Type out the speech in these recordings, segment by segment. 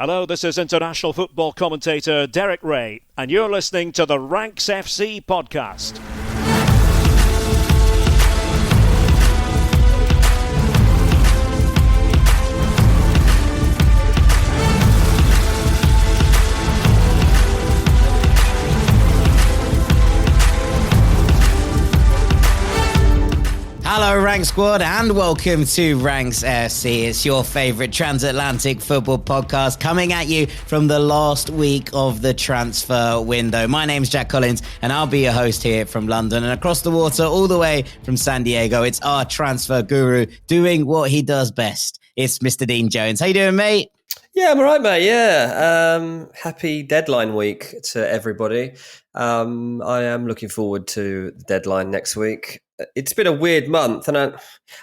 Hello, this is international football commentator Derek Ray, and you're listening to the Ranks FC podcast. Hello, Rank Squad, and welcome to Ranks FC. It's your favourite transatlantic football podcast coming at you from the last week of the transfer window. My name's Jack Collins, and I'll be your host here from London. And across the water, all the way from San Diego, it's our transfer guru doing what he does best. It's Mr. Dean Jones. How you doing, mate? Yeah, I'm all right, mate. Yeah. Happy deadline week to everybody. I am looking forward to the deadline next week. It's been a weird month, and I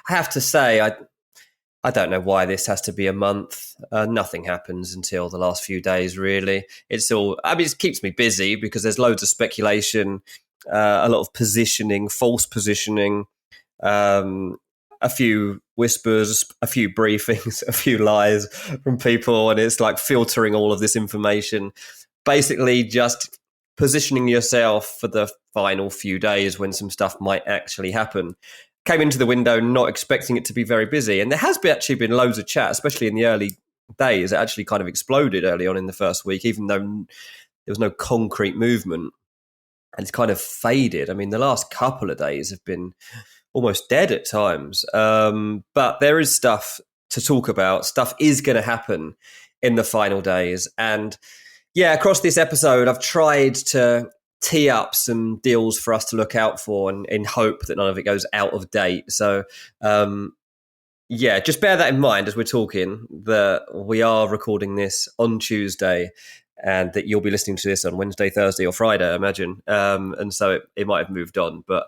have to say, I don't know why this has to be a month. Nothing happens until the last few days, really. It keeps me busy because there's loads of speculation, a lot of positioning, false positioning, a few whispers, a few briefings, a few lies from people, and it's like filtering all of this information. Basically, just positioning yourself for the final few days when some stuff might actually happen. Came into the window not expecting it to be very busy, and there has actually been loads of chat, especially in the early days. It actually kind of exploded early on in the first week, even though there was no concrete movement, and it's kind of faded. I mean, the last couple of days have been almost dead at times, but there is stuff to talk about. Stuff is going to happen in the final days, and yeah, across this episode, I've tried to tee up some deals for us to look out for, and in hope that none of it goes out of date. So, just bear that in mind as we're talking, that we are recording this on Tuesday and that you'll be listening to this on Wednesday, Thursday or Friday, I imagine. And so it might have moved on, but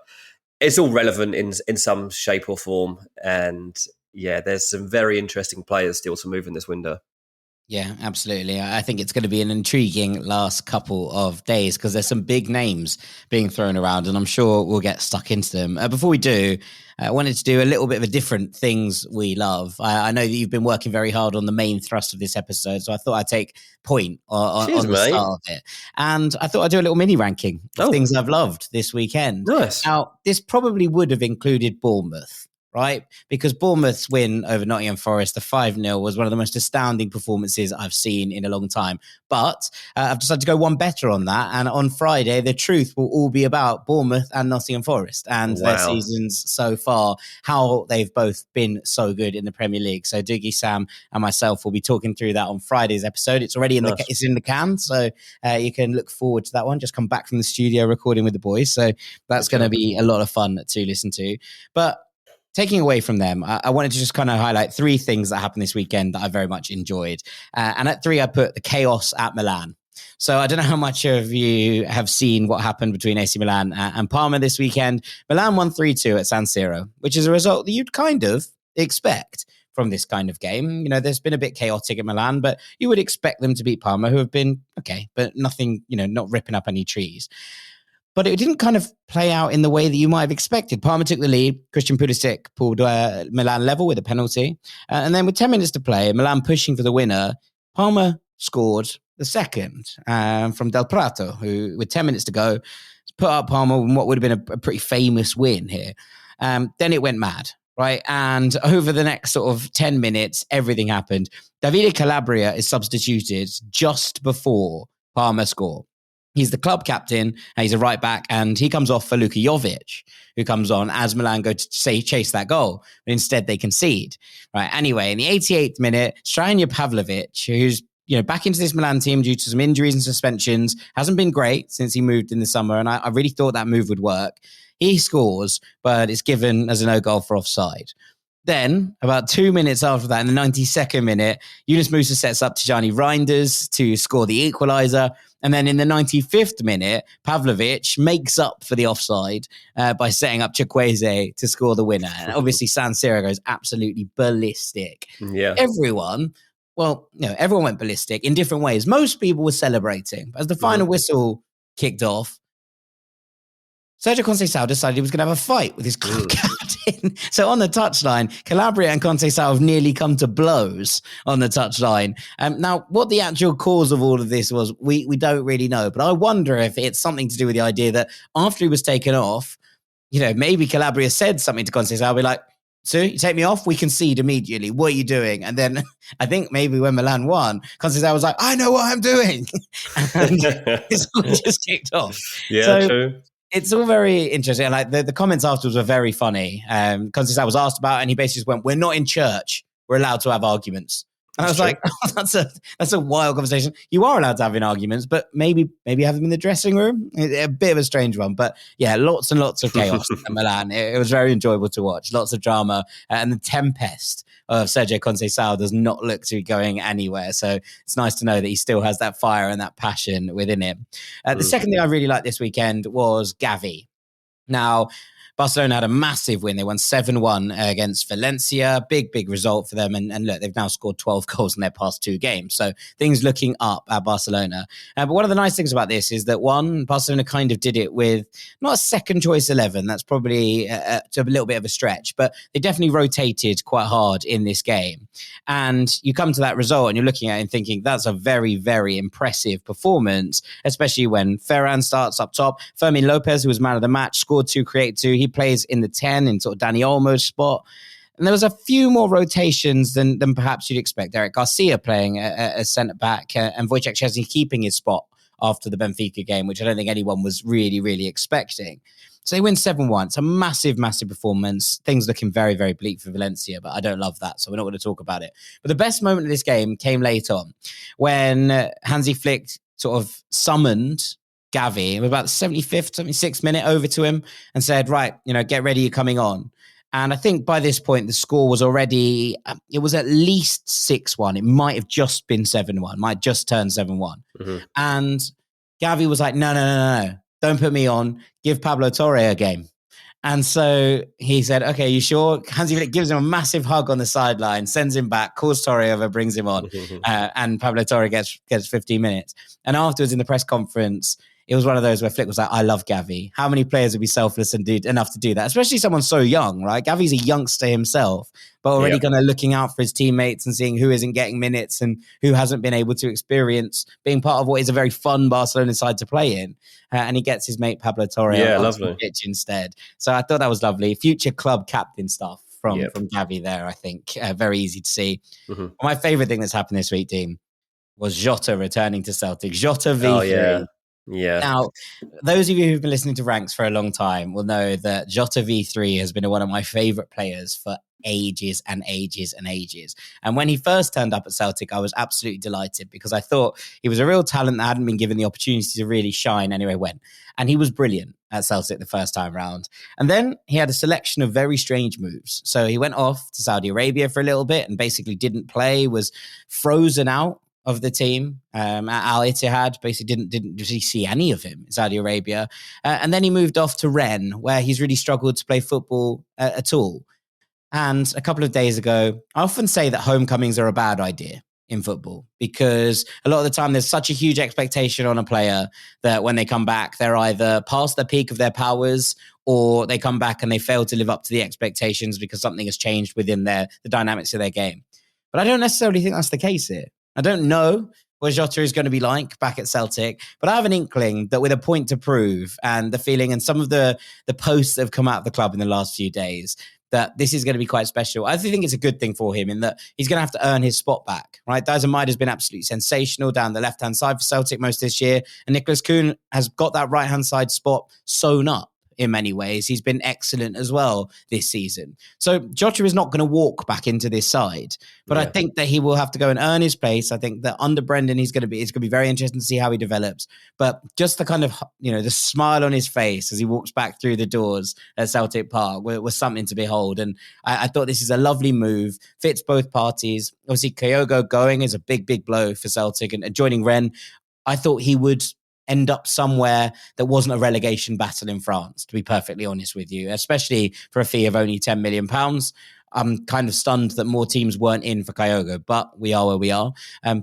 it's all relevant in some shape or form. And yeah, there's some very interesting players still to move in this window. Yeah, absolutely. I think it's going to be an intriguing last couple of days because there's some big names being thrown around, and I'm sure we'll get stuck into them. Before we do, I wanted to do a little bit of a different things we love. I know that you've been working very hard on the main thrust of this episode, so I thought I'd take point on the start of it. And I thought I'd do a little mini ranking of things I've loved this weekend. Nice. Now, this probably would have included Bournemouth, right? Because Bournemouth's win over Nottingham Forest, the 5-0, was one of the most astounding performances I've seen in a long time. But I've decided to go one better on that. And on Friday, the truth will all be about Bournemouth and Nottingham Forest and their seasons so far, how they've both been so good in the Premier League. So Dougie, Sam and myself will be talking through that on Friday's episode. It's already it's in the can, so you can look forward to that one. Just come back from the studio recording with the boys. So that's going to be a lot of fun to listen to. But taking away from them, I wanted to just kind of highlight three things that happened this weekend that I very much enjoyed. And at three, I put the chaos at Milan. So I don't know how much of you have seen what happened between AC Milan and Parma this weekend. Milan won 3-2 at San Siro, which is a result that you'd kind of expect from this kind of game. You know, there's been a bit chaotic at Milan, but you would expect them to beat Parma, who have been okay, but nothing, not ripping up any trees. But it didn't kind of play out in the way that you might have expected. Parma took the lead. Christian Pulisic pulled Milan level with a penalty. And then with 10 minutes to play, Milan pushing for the winner, Parma scored the second from Del Prato, who, with 10 minutes to go, put up Parma in what would have been a pretty famous win here. Then it went mad, right? And over the next sort of 10 minutes, everything happened. Davide Calabria is substituted just before Parma score. He's the club captain, and he's a right back, and he comes off for Luka Jovic, who comes on as Milan go to chase that goal, but instead they concede. Right. Anyway, in the 88th minute, Stranja Pavlovic, who's back into this Milan team due to some injuries and suspensions, hasn't been great since he moved in the summer, and I really thought that move would work. He scores, but it's given as a no goal for offside. Then, about 2 minutes after that, in the 92nd minute, Yunus Musa sets up Tijani Reinders to score the equaliser. And then in the 95th minute, Pavlovic makes up for the offside by setting up Chukwueze to score the winner. And obviously, San Siro goes absolutely ballistic. Yeah. Everyone went ballistic in different ways. Most people were celebrating. As the final whistle kicked off, Sergio Conceição decided he was going to have a fight with his club captain. So on the touchline, Calabria and Conceição have nearly come to blows on the touchline. Now, what the actual cause of all of this was, we don't really know. But I wonder if it's something to do with the idea that after he was taken off, maybe Calabria said something to Conceição. I'll be like, so you take me off, we concede immediately. What are you doing? And then I think maybe when Milan won, Conceição was like, I know what I'm doing. And it's all just kicked off. Yeah, true. It's all very interesting. Like the comments afterwards were very funny. Conceição was asked about, and he basically just went, "We're not in church. We're allowed to have arguments." And I was like, oh, that's a wild conversation. You are allowed to have arguments, but maybe have them in the dressing room. A bit of a strange one, but yeah, lots and lots of chaos in Milan. It was very enjoyable to watch. Lots of drama, and the tempest of Sergio Conceição does not look to be going anywhere. So it's nice to know that he still has that fire and that passion within him. The second thing I really liked this weekend was Gavi. Now, Barcelona had a massive win. They won 7-1 against Valencia. Big result for them. And look, they've now scored 12 goals in their past 2 games. So things looking up at Barcelona. But one of the nice things about this is that, one, Barcelona kind of did it with not a second choice 11. That's probably a little bit of a stretch. But they definitely rotated quite hard in this game. And you come to that result and you're looking at it and thinking that's a very, very impressive performance, especially when Ferran starts up top. Fermin Lopez, who was man of the match, scored 2, created 2. He plays in the 10 in sort of Dani Olmo's spot. And there was a few more rotations than perhaps you'd expect. Eric Garcia playing as centre-back and Wojciech Szczesny keeping his spot after the Benfica game, which I don't think anyone was really, really expecting. So they win 7-1. It's a massive, massive performance. Things looking very, very bleak for Valencia, but I don't love that, so we're not going to talk about it. But the best moment of this game came late on when Hansi Flick sort of summoned Gavi about the 75th, 76th minute over to him and said, right, get ready, you're coming on. And I think by this point, the score was already, it was at least 6-1. It might have just been 7-1, might just turn 7-1. Mm-hmm. And Gavi was like, no, don't put me on. Give Pablo Torre a game. And so he said, okay, you sure? Hansi Flick gives him a massive hug on the sideline, sends him back, calls Torre over, brings him on. And Pablo Torre gets 15 minutes. And afterwards in the press conference, it was one of those where Flick was like, I love Gavi. How many players would be selfless and do enough to do that? Especially someone so young, right? Gavi's a youngster himself, but already kind of looking out for his teammates and seeing who isn't getting minutes and who hasn't been able to experience being part of what is a very fun Barcelona side to play in. And he gets his mate Pablo Torre on the pitch instead. So I thought that was lovely. Future club captain stuff from Gavi there, I think. Very easy to see. Mm-hmm. My favourite thing that's happened this week, Dean, was Jota returning to Celtic. Jota V3. Oh, yeah. Yeah. Now, those of you who've been listening to Ranks for a long time will know that Jota V3 has been one of my favourite players for ages and ages and ages. And when he first turned up at Celtic, I was absolutely delighted because I thought he was a real talent that hadn't been given the opportunity to really shine anywhere he went. And he was brilliant at Celtic the first time round. And then he had a selection of very strange moves. So he went off to Saudi Arabia for a little bit and basically didn't play, was frozen out of the team at Al Ittihad. Basically didn't really see any of him in Saudi Arabia. And then he moved off to Rennes, where he's really struggled to play football at all. And a couple of days ago, I often say that homecomings are a bad idea in football because a lot of the time there's such a huge expectation on a player that when they come back, they're either past the peak of their powers or they come back and they fail to live up to the expectations because something has changed within the dynamics of their game. But I don't necessarily think that's the case here. I don't know what Jota is going to be like back at Celtic, but I have an inkling that with a point to prove and the feeling and some of the posts that have come out of the club in the last few days, that this is going to be quite special. I think it's a good thing for him in that he's going to have to earn his spot back, right? Dyson Maeda has been absolutely sensational down the left-hand side for Celtic most this year, and Nicholas Kuhn has got that right-hand side spot sewn up. In many ways, he's been excellent as well this season. So Jota is not going to walk back into this side, but I think that he will have to go and earn his place. I think that under Brendan, it's going to be very interesting to see how he develops. But just the kind of, the smile on his face as he walks back through the doors at Celtic Park was something to behold. And I thought this is a lovely move, fits both parties. Obviously, Kyogo going is a big blow for Celtic and joining Rennes. I thought he would end up somewhere that wasn't a relegation battle in France, to be perfectly honest with you, especially for a fee of only £10 million. I'm kind of stunned that more teams weren't in for Kyogo, but we are where we are.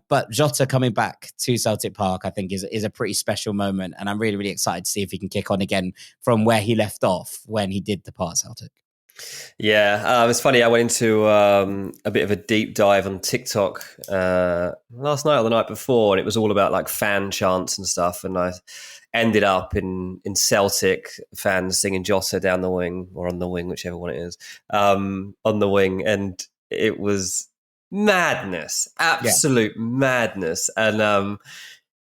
But Jota coming back to Celtic Park, I think is a pretty special moment. And I'm really, really excited to see if he can kick on again from where he left off when he did depart Celtic. Yeah, it's funny. I went into a bit of a deep dive on TikTok last night or the night before, and it was all about like fan chants and stuff. And I ended up in Celtic fans singing Jota down the wing or on the wing, whichever one it is, on the wing, and it was madness, absolute madness. And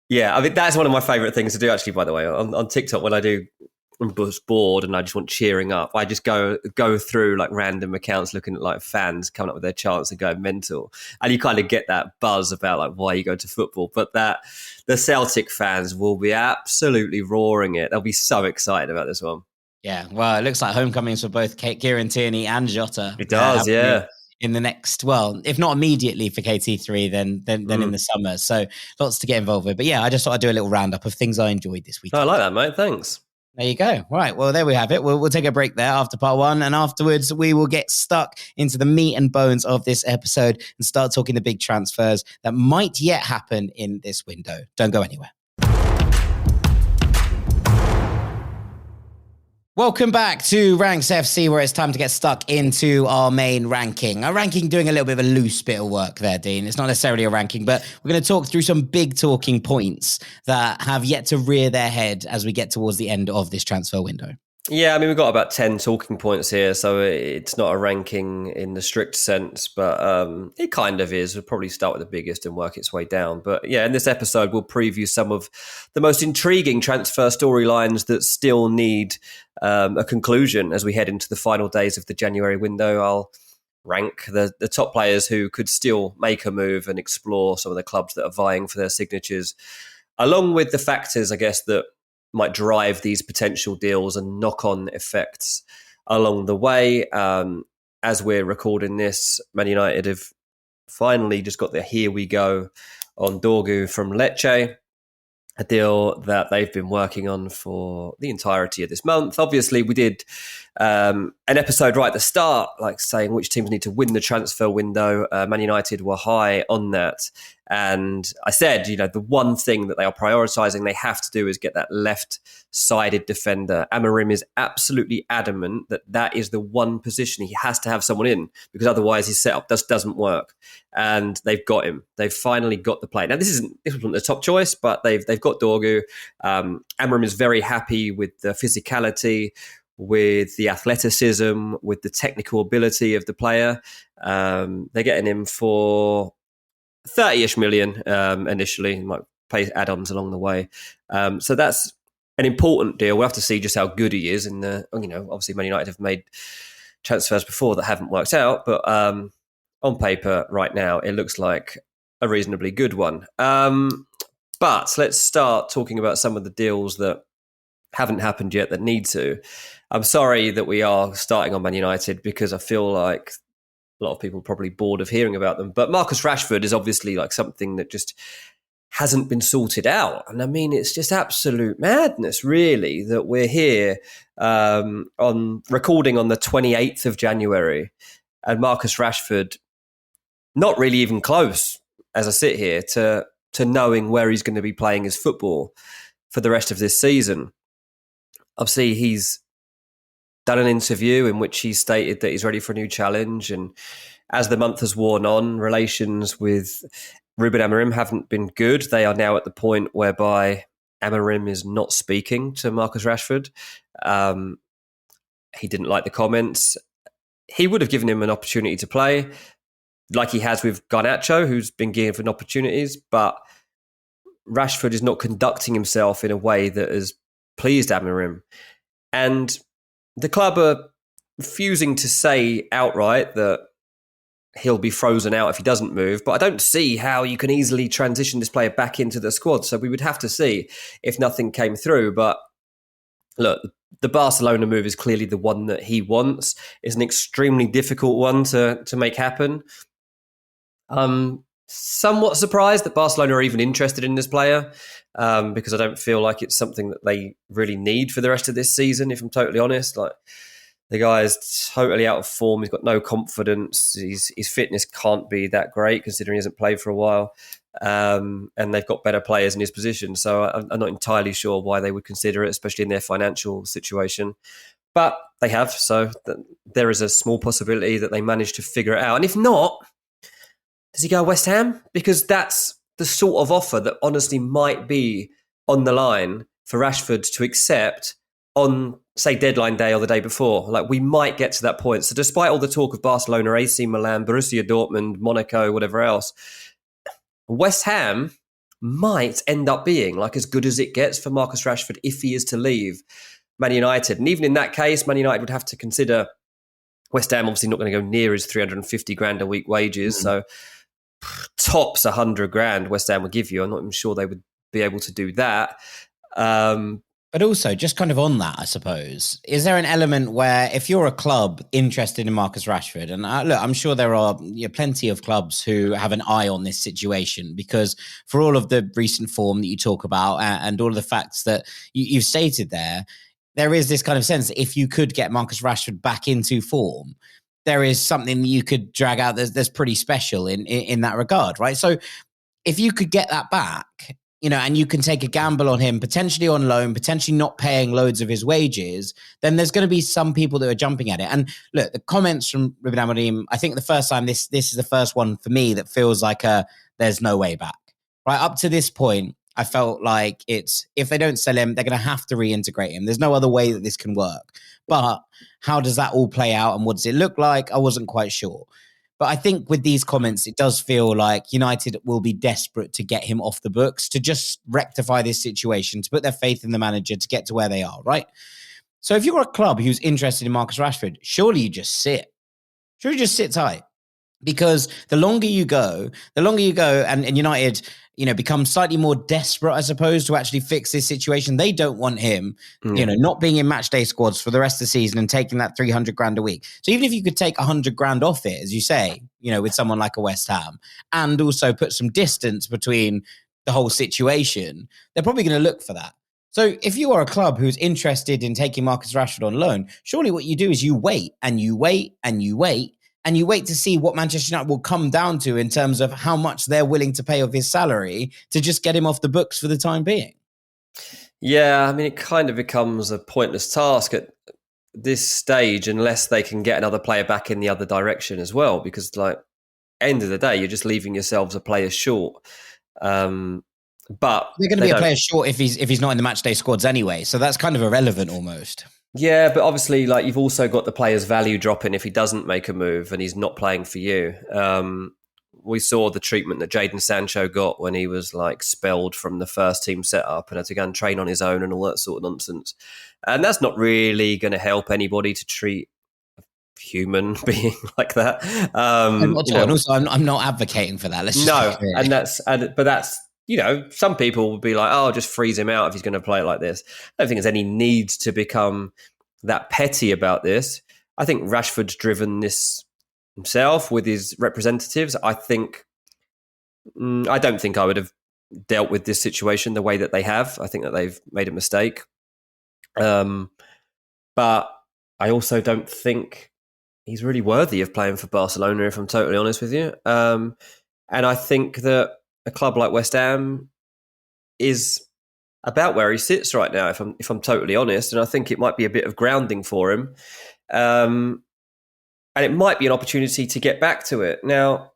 yeah, I mean that's one of my favourite things to do. Actually, by the way, on TikTok when I'm bored and I just want cheering up, I just go through like random accounts looking at like fans coming up with their chants and going mental, and you kind of get that buzz about like why you go to football. But that the Celtic fans will be absolutely roaring it. They'll be so excited about this one. Yeah, well, it looks like homecomings for both Kieran Tierney and Jota. It does, yeah. In the next, well, if not immediately for KT3, then in the summer. So lots to get involved with. But yeah, I just thought I'd do a little roundup of things I enjoyed this week. I like that, mate. Thanks. There you go. Right. Well, there we have it. We'll take a break there after part one. And afterwards, we will get stuck into the meat and bones of this episode and start talking the big transfers that might yet happen in this window. Don't go anywhere. Welcome back to Ranks FC, where it's time to get stuck into our main ranking. Our ranking doing a little bit of a loose bit of work there, Dean. It's not necessarily a ranking, but we're going to talk through some big talking points that have yet to rear their head as we get towards the end of this transfer window. Yeah, I mean, we've got about 10 talking points here, so it's not a ranking in the strict sense, but it kind of is. We'll probably start with the biggest and work its way down. But yeah, in this episode, we'll preview some of the most intriguing transfer storylines that still need a conclusion as we head into the final days of the January window. I'll rank the top players who could still make a move and explore some of the clubs that are vying for their signatures, along with the factors, I guess, that might drive these potential deals and knock-on effects along the way. As we're recording this, Man United have finally just got their here we go on Dorgu from Lecce, a deal that they've been working on for the entirety of this month. Obviously, we did an episode right at the start, like saying which teams need to win the transfer window. Man United were high on that. And I said, the one thing that they are prioritising, they have to do is get that left-sided defender. Amorim is absolutely adamant that that is the one position he has to have someone in, because otherwise his setup just doesn't work. And they've got him. They've finally got the play. Now, this wasn't the top choice, but they've got Dorgu. Amorim is very happy with the physicality, with the athleticism, with the technical ability of the player. They're getting him for 30-ish million initially. He might pay add-ons along the way. So that's an important deal. We'll have to see just how good he is. And obviously Man United have made transfers before that haven't worked out, but on paper right now it looks like a reasonably good one. But let's start talking about some of the deals that haven't happened yet that need to. I'm sorry that we are starting on Man United because I feel like a lot of people are probably bored of hearing about them. But Marcus Rashford is obviously like something that just hasn't been sorted out. And I mean, it's just absolute madness, really, that we're here on recording on the 28th of January and Marcus Rashford not really even close as I sit here to knowing where he's going to be playing his football for the rest of this season. Obviously, he's done an interview in which he stated that he's ready for a new challenge. And as the month has worn on, relations with Ruben Amorim haven't been good. They are now at the point whereby Amorim is not speaking to Marcus Rashford. He didn't like the comments. He would have given him an opportunity to play, like he has with Garnacho, who's been given opportunities. But Rashford is not conducting himself in a way that has pleased Amorim. And the club are refusing to say outright that he'll be frozen out if he doesn't move. But I don't see how you can easily transition this player back into the squad. So we would have to see if nothing came through. But look, the Barcelona move is clearly the one that he wants. It's an extremely difficult one to make happen. I'm somewhat surprised that Barcelona are even interested in this player because I don't feel like it's something that they really need for the rest of this season, if I'm totally honest. Like, The guy is totally out of form. He's got no confidence. His fitness can't be that great considering he hasn't played for a while. And they've got better players in his position. So I'm not entirely sure why they would consider it, especially in their financial situation. But they have. So there is a small possibility that they manage to figure it out. And if not, does he go West Ham? Because that's the sort of offer that honestly might be on the line for Rashford to accept on, say, deadline day or the day before. Like, we might get to that point. So despite all the talk of Barcelona, AC Milan, Borussia Dortmund, Monaco, whatever else, West Ham might end up being like as good as it gets for Marcus Rashford if he is to leave Man United. And even in that case, Man United would have to consider West Ham obviously not going to go near his 350 grand a week wages. So tops 100 grand West Ham would give you. I'm not even sure they would be able to do that. But also, just kind of on that, I suppose, is there an element where if you're a club interested in Marcus Rashford, and look, I'm sure there are plenty of clubs who have an eye on this situation, because for all of the recent form that you talk about and all of the facts that you've stated there is this kind of sense that if you could get Marcus Rashford back into form, there is something that you could drag out that's pretty special in that regard, right? So if you could get that back, and you can take a gamble on him, potentially on loan, potentially not paying loads of his wages, then there's going to be some people that are jumping at it. And look, the comments from Ruben Amorim, I think the first time, this is the first one for me that feels like there's no way back. Right up to this point, I felt like it's, if they don't sell him, they're going to have to reintegrate him. There's no other way that this can work. But how does that all play out and what does it look like? I wasn't quite sure. But I think with these comments, it does feel like United will be desperate to get him off the books, to just rectify this situation, to put their faith in the manager, to get to where they are, right? So if you're a club who's interested in Marcus Rashford, surely you just sit. Surely you just sit tight. Because the longer you go and United, become slightly more desperate, I suppose, to actually fix this situation. They don't want him, not being in match day squads for the rest of the season and taking that 300 grand a week. So even if you could take 100 grand off it, as you say, with someone like a West Ham, and also put some distance between the whole situation, they're probably going to look for that. So if you are a club who's interested in taking Marcus Rashford on loan, surely what you do is you wait and you wait and you wait. And you wait to see what Manchester United will come down to in terms of how much they're willing to pay of his salary to just get him off the books for the time being. Yeah, I mean, it kind of becomes a pointless task at this stage unless they can get another player back in the other direction as well, because, end of the day, you're just leaving yourselves a player short. But they're going to be a player short if he's not in the matchday squads anyway, so that's kind of irrelevant almost. Yeah, but obviously, you've also got the player's value dropping if he doesn't make a move and he's not playing for you. We saw the treatment that Jadon Sancho got when he was expelled from the first team setup and had to go and train on his own and all that sort of nonsense. And that's not really going to help anybody to treat a human being like that. And also, I'm not advocating for that. Let's just but that's. Some people would be like, oh, just freeze him out if he's going to play it like this. I don't think there's any need to become that petty about this. I think Rashford's driven this himself with his representatives. I don't think I would have dealt with this situation the way that they have. I think that they've made a mistake. But I also don't think he's really worthy of playing for Barcelona, if I'm totally honest with you. And I think that a club like West Ham is about where he sits right now, if I'm totally honest, and I think it might be a bit of grounding for him, and it might be an opportunity to get back to it. Now,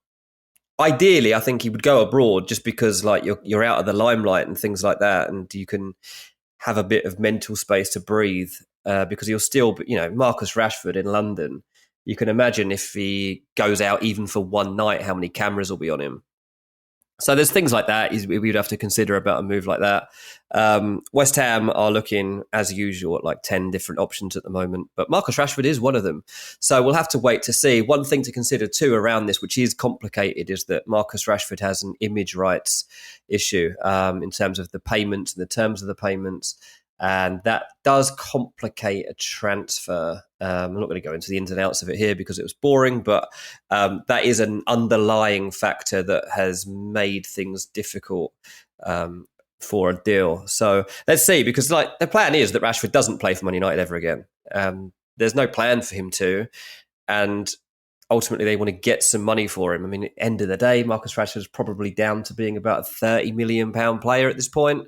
ideally, I think he would go abroad just because you're out of the limelight and things like that, and you can have a bit of mental space to breathe because you'll still, Marcus Rashford in London. You can imagine if he goes out even for one night, how many cameras will be on him. So there's things like that we would have to consider about a move like that. West Ham are looking, as usual, at 10 different options at the moment. But Marcus Rashford is one of them. So we'll have to wait to see. One thing to consider too around this, which is complicated, is that Marcus Rashford has an image rights issue in terms of the payments and the terms of the payments. And that does complicate a transfer. I'm not going to go into the ins and outs of it here because it was boring, but that is an underlying factor that has made things difficult for a deal. So let's see, because the plan is that Rashford doesn't play for Man United ever again. there's no plan for him to, and ultimately they want to get some money for him. I mean, at the end of the day, Marcus Rashford's probably down to being about a £30 million player at this point.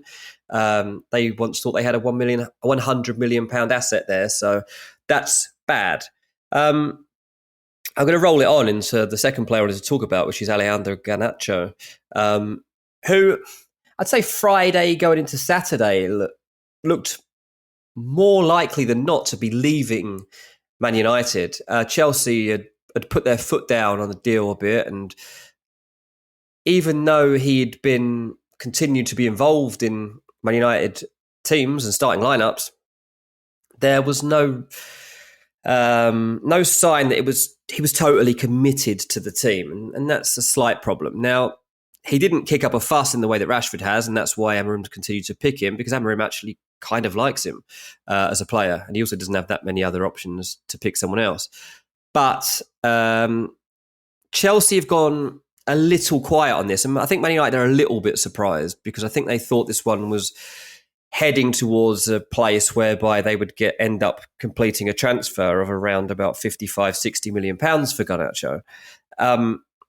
They once thought they had a £100 million asset there, so that's bad. I'm going to roll it on into the second player I wanted to talk about, which is Alejandro Garnacho, who I'd say Friday going into Saturday looked more likely than not to be leaving Man United. Chelsea had put their foot down on the deal a bit, and even though he'd been continued to be involved in Man United teams and starting lineups, there was no sign that he was totally committed to the team, and that's a slight problem. Now, he didn't kick up a fuss in the way that Rashford has, and that's why Amorim continued to pick him, because Amorim actually kind of likes him as a player, and he also doesn't have that many other options to pick someone else. But Chelsea have gone a little quiet on this, and I think Man United are a little bit surprised, because I think they thought this one was heading towards a place whereby they would end up completing a transfer of around about 55, 60 million pounds for Garnacho.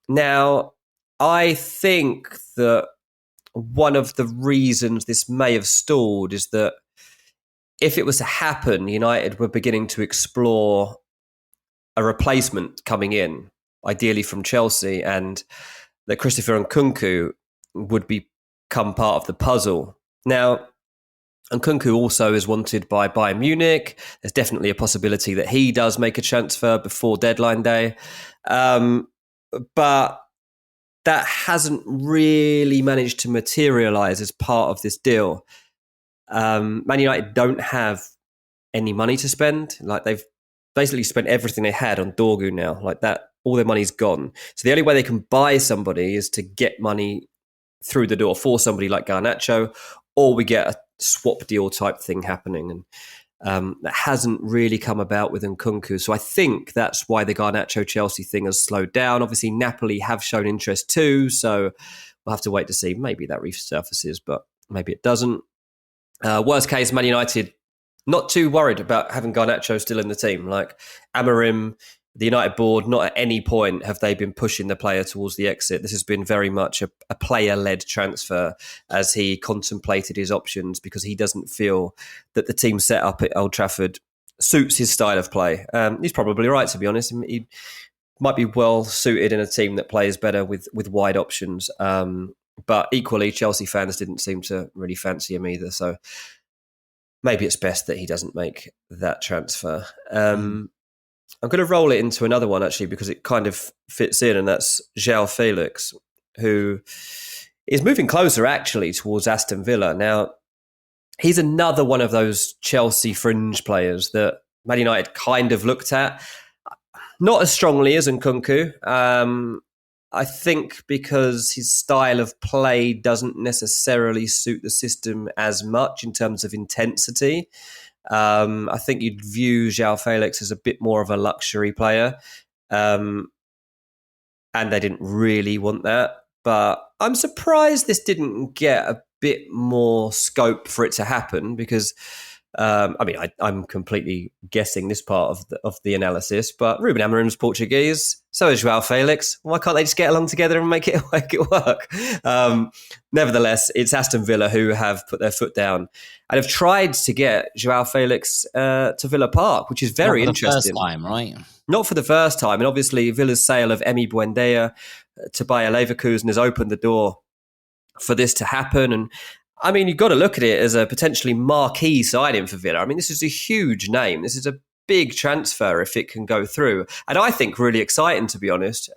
Now, I think that one of the reasons this may have stalled is that if it was to happen, United were beginning to explore a replacement coming in, ideally from Chelsea, and that Christopher Nkunku would become part of the puzzle. Now, Nkunku also is wanted by Bayern Munich. There's definitely a possibility that he does make a transfer before deadline day. But that hasn't really managed to materialise as part of this deal. Man United don't have any money to spend. Like, they've basically spent everything they had on Dorgu now. Like, that, all their money's gone. So the only way they can buy somebody is to get money through the door for somebody like Garnacho, or we get a swap deal type thing happening. And that hasn't really come about with Nkunku. So I think that's why the Garnacho Chelsea thing has slowed down. Obviously, Napoli have shown interest too, so we'll have to wait to see. Maybe that resurfaces, but maybe it doesn't. Worst case, Man United not too worried about having Garnacho still in the team. Like, Amorim, the United board, not at any point have they been pushing the player towards the exit. This has been very much a player-led transfer as he contemplated his options, because he doesn't feel that the team set up at Old Trafford suits his style of play. He's probably right, to be honest. He might be well suited in a team that plays better with wide options. But equally, Chelsea fans didn't seem to really fancy him either. So maybe it's best that he doesn't make that transfer. I'm going to roll it into another one, actually, because it kind of fits in, and that's João Félix, who is moving closer, actually, towards Aston Villa. Now, he's another one of those Chelsea fringe players that Man United kind of looked at. Not as strongly as Nkunku. I think because his style of play doesn't necessarily suit the system as much in terms of intensity. I think you'd view João Félix as a bit more of a luxury player. And they didn't really want that. But I'm surprised this didn't get a bit more scope for it to happen, because I'm completely guessing this part of the analysis, but Ruben Amorim's Portuguese, so is João Félix. Why can't they just get along together and make it work? Nevertheless, it's Aston Villa who have put their foot down and have tried to get João Félix to Villa Park, which is very interesting. Not for the first time, right? Not for the first time. And obviously, Villa's sale of Emi Buendia to Bayer Leverkusen has opened the door for this to happen. And I mean, you've got to look at it as a potentially marquee signing for Villa. I mean, this is a huge name. This is a big transfer if it can go through. And I think really exciting, to be honest.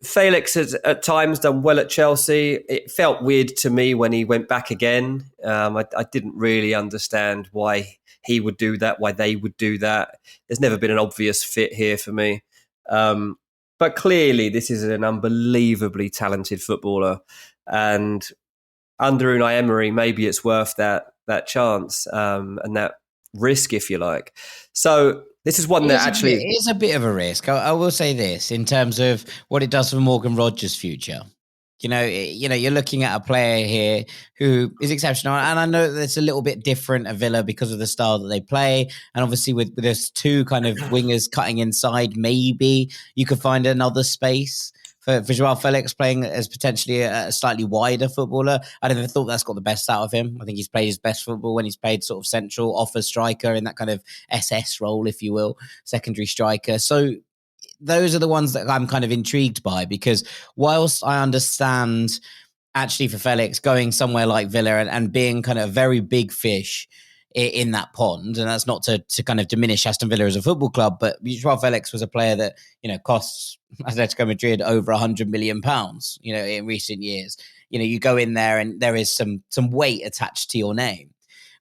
Felix has at times done well at Chelsea. It felt weird to me when he went back again. I didn't really understand why he would do that, why they would do that. There's never been an obvious fit here for me. But clearly, this is an unbelievably talented footballer. And under Unai Emery, maybe it's worth that chance and that risk, if you like. So this is one that actually... It is a bit of a risk. I will say this, in terms of what it does for Morgan Rodgers' future. You're looking at a player here who is exceptional, and I know that it's a little bit different at Villa because of the style that they play, and obviously with this two kind of wingers cutting inside, maybe you could find another space for João Félix playing as potentially a slightly wider footballer. I never thought that's got the best out of him. I think he's played his best football when he's played sort of central off a striker in that kind of SS role, if you will, secondary striker. So those are the ones that I'm kind of intrigued by, because whilst I understand actually for Felix going somewhere like Villa and being kind of a very big fish in that pond, and that's not to kind of diminish Aston Villa as a football club, but João Felix was a player that, costs Atletico Madrid over £100 million, in recent years. You go in there and there is some weight attached to your name.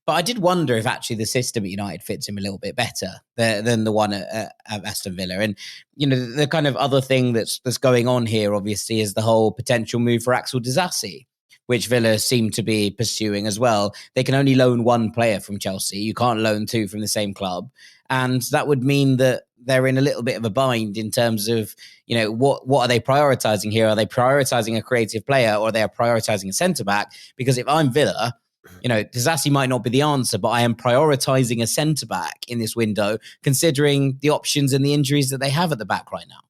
But I did wonder if actually the system at United fits him a little bit better than the one at Aston Villa. And, the kind of other thing that's going on here, obviously, is the whole potential move for Axel Disasi, which Villa seem to be pursuing as well. They can only loan one player from Chelsea. You can't loan two from the same club. And that would mean that they're in a little bit of a bind in terms of, what are they prioritising here? Are they prioritising a creative player, or are they prioritising a centre-back? Because if I'm Villa, Disasi might not be the answer, but I am prioritising a centre-back in this window, considering the options and the injuries that they have at the back right now.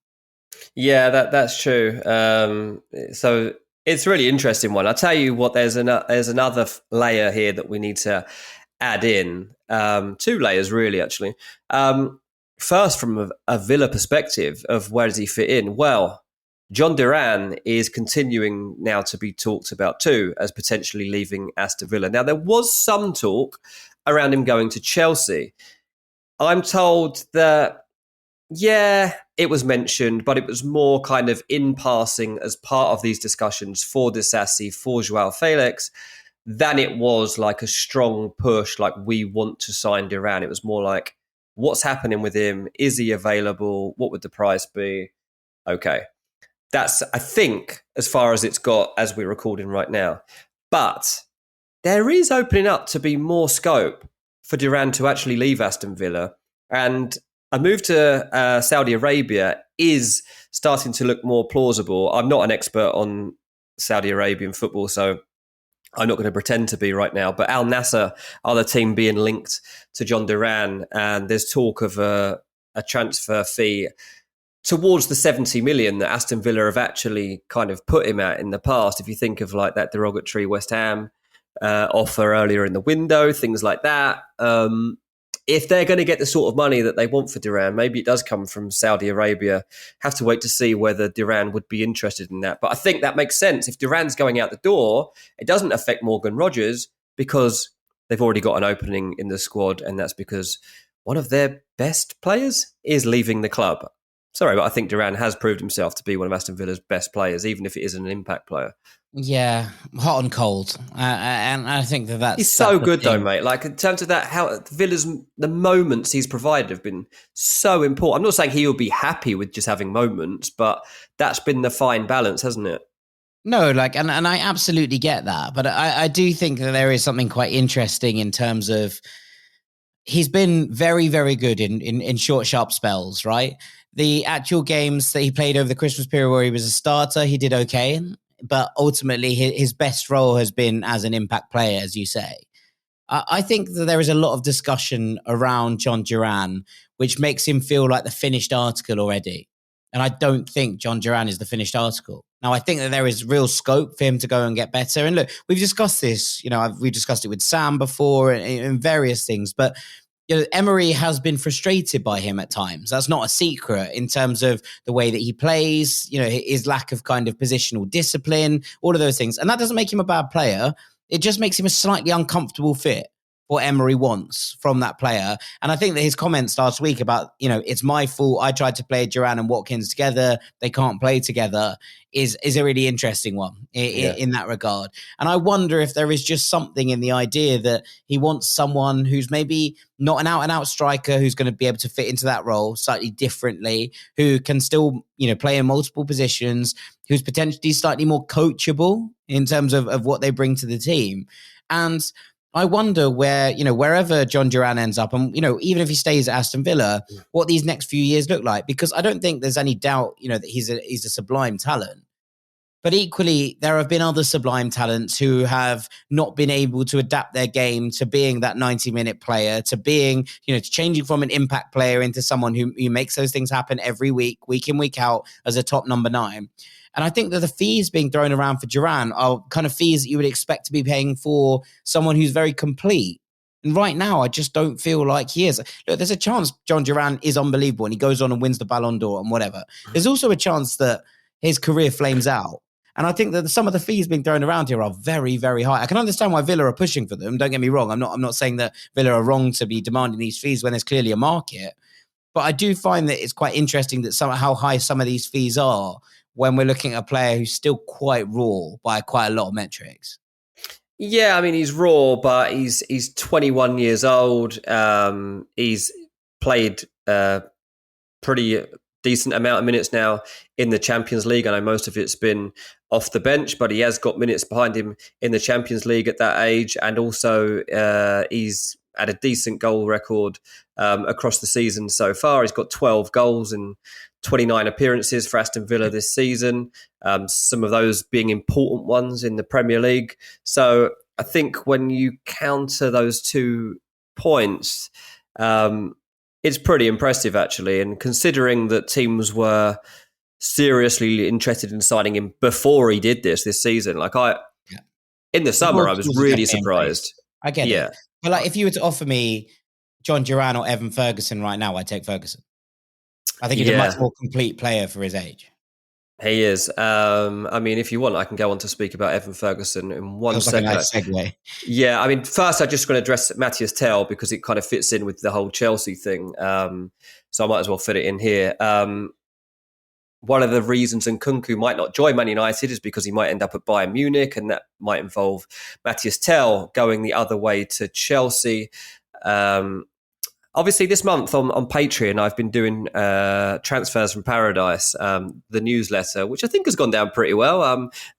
Yeah, that's true. So it's a really interesting one. I'll tell you what, there's another layer here that we need to add in. Two layers, really, actually. First, from a Villa perspective of where does he fit in? Well, John Duran is continuing now to be talked about too as potentially leaving Aston Villa. Now, there was some talk around him going to Chelsea. I'm told that, it was mentioned, but it was more kind of in passing as part of these discussions for Disasi, for João Félix, than it was like a strong push, like we want to sign Duran. It was more like, what's happening with him? Is he available? What would the price be? Okay. That's, I think, as far as it's got as we're recording right now. But there is opening up to be more scope for Duran to actually leave Aston Villa. And a move to Saudi Arabia is starting to look more plausible. I'm not an expert on Saudi Arabian football, so I'm not going to pretend to be right now. But Al Nassr are the team being linked to John Duran. And there's talk of a transfer fee towards the 70 million that Aston Villa have actually kind of put him at in the past. If you think of like that derogatory West Ham offer earlier in the window, things like that. If they're going to get the sort of money that they want for Duran, maybe it does come from Saudi Arabia. Have to wait to see whether Duran would be interested in that. But I think that makes sense. If Duran's going out the door, it doesn't affect Morgan Rogers because they've already got an opening in the squad, and that's because one of their best players is leaving the club. Sorry, but I think Duran has proved himself to be one of Aston Villa's best players, even if it isn't an impact player. Yeah, hot and cold. And I think that's... He's so good though, mate. Like in terms of that, how Villa's, the moments he's provided have been so important. I'm not saying he will be happy with just having moments, but that's been the fine balance, hasn't it? No, and I absolutely get that. But I do think that there is something quite interesting in terms of he's been very, very good in short, sharp spells, right? The actual games that he played over the Christmas period where he was a starter, he did okay. But ultimately, his best role has been as an impact player, as you say. I think that there is a lot of discussion around John Duran, which makes him feel like the finished article already. And I don't think John Duran is the finished article. Now, I think that there is real scope for him to go and get better. And look, we've discussed this, we've discussed it with Sam before and various things, but Emery has been frustrated by him at times. That's not a secret in terms of the way that he plays, his lack of kind of positional discipline, all of those things. And that doesn't make him a bad player. It just makes him a slightly uncomfortable fit for what Emery wants from that player. And I think that his comments last week about, it's my fault, I tried to play Duran and Watkins together, they can't play together, is a really interesting one in that regard. And I wonder if there is just something in the idea that he wants someone who's maybe not an out-and-out striker who's going to be able to fit into that role slightly differently, who can still, play in multiple positions, who's potentially slightly more coachable in terms of what they bring to the team. And I wonder where, wherever John Duran ends up and, even if he stays at Aston Villa, what these next few years look like, because I don't think there's any doubt, that he's a sublime talent. But equally, there have been other sublime talents who have not been able to adapt their game to being that 90-minute player, to being, to changing from an impact player into someone who makes those things happen every week in, week out as a top number 9. And I think that the fees being thrown around for Duran are kind of fees that you would expect to be paying for someone who's very complete. And right now, I just don't feel like he is. Look, there's a chance John Duran is unbelievable and he goes on and wins the Ballon d'Or and whatever. There's also a chance that his career flames out. And I think that some of the fees being thrown around here are very, very high. I can understand why Villa are pushing for them. Don't get me wrong. I'm not saying that Villa are wrong to be demanding these fees when there's clearly a market. But I do find that it's quite interesting that how high some of these fees are when we're looking at a player who's still quite raw by quite a lot of metrics. Yeah, I mean, he's raw, but he's 21 years old. He's played pretty decent amount of minutes now in the Champions League. I know most of it's been off the bench, but he has got minutes behind him in the Champions League at that age. And also he's had a decent goal record across the season so far. He's got 12 goals in 29 appearances for Aston Villa this season, some of those being important ones in the Premier League. So I think when you counter those 2 points, it's pretty impressive, actually. And considering that teams were seriously interested in signing him before he did this season, in the summer, I was really surprised. I get it. But if you were to offer me John Duran or Evan Ferguson right now, I'd take Ferguson. I think he's a much more complete player for his age. He is. I mean, if you want, I can go on to speak about Evan Ferguson in one second. Like a nice segue. Yeah, I mean, first I'm just going to address Matthias Tel because it kind of fits in with the whole Chelsea thing. So I might as well fit it in here. One of the reasons Nkunku might not join Man United is because he might end up at Bayern Munich, and that might involve Matthias Tel going the other way to Chelsea. Obviously, this month on Patreon, I've been doing Transfers from Paradise, the newsletter, which I think has gone down pretty well.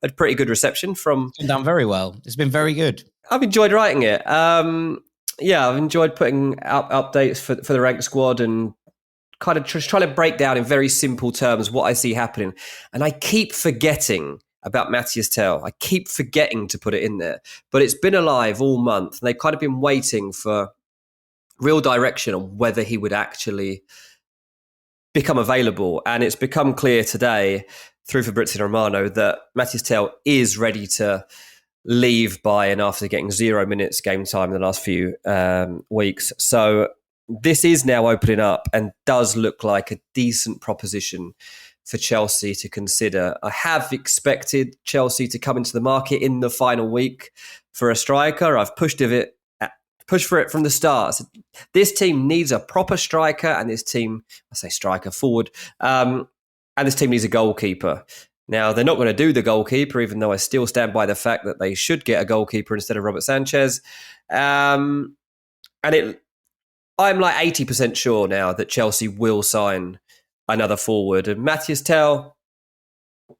A pretty good reception from... It's gone down very well. It's been very good. I've enjoyed writing it. I've enjoyed putting out updates for the rank squad and kind of trying to break down in very simple terms what I see happening. And I keep forgetting about Matthias Tel. I keep forgetting to put it in there. But it's been alive all month. And they've kind of been waiting for real direction on whether he would actually become available. And it's become clear today through Fabrizio Romano that Matthias Tel is ready to leave Bayern after getting 0 minutes game time in the last few weeks. So this is now opening up and does look like a decent proposition for Chelsea to consider. I have expected Chelsea to come into the market in the final week for a striker. I've pushed for it from the start. So this team needs a proper striker, and this team, I say striker, forward, and this team needs a goalkeeper. Now, they're not going to do the goalkeeper, even though I still stand by the fact that they should get a goalkeeper instead of Robert Sanchez. I'm like 80% sure now that Chelsea will sign another forward. And Matthias Tel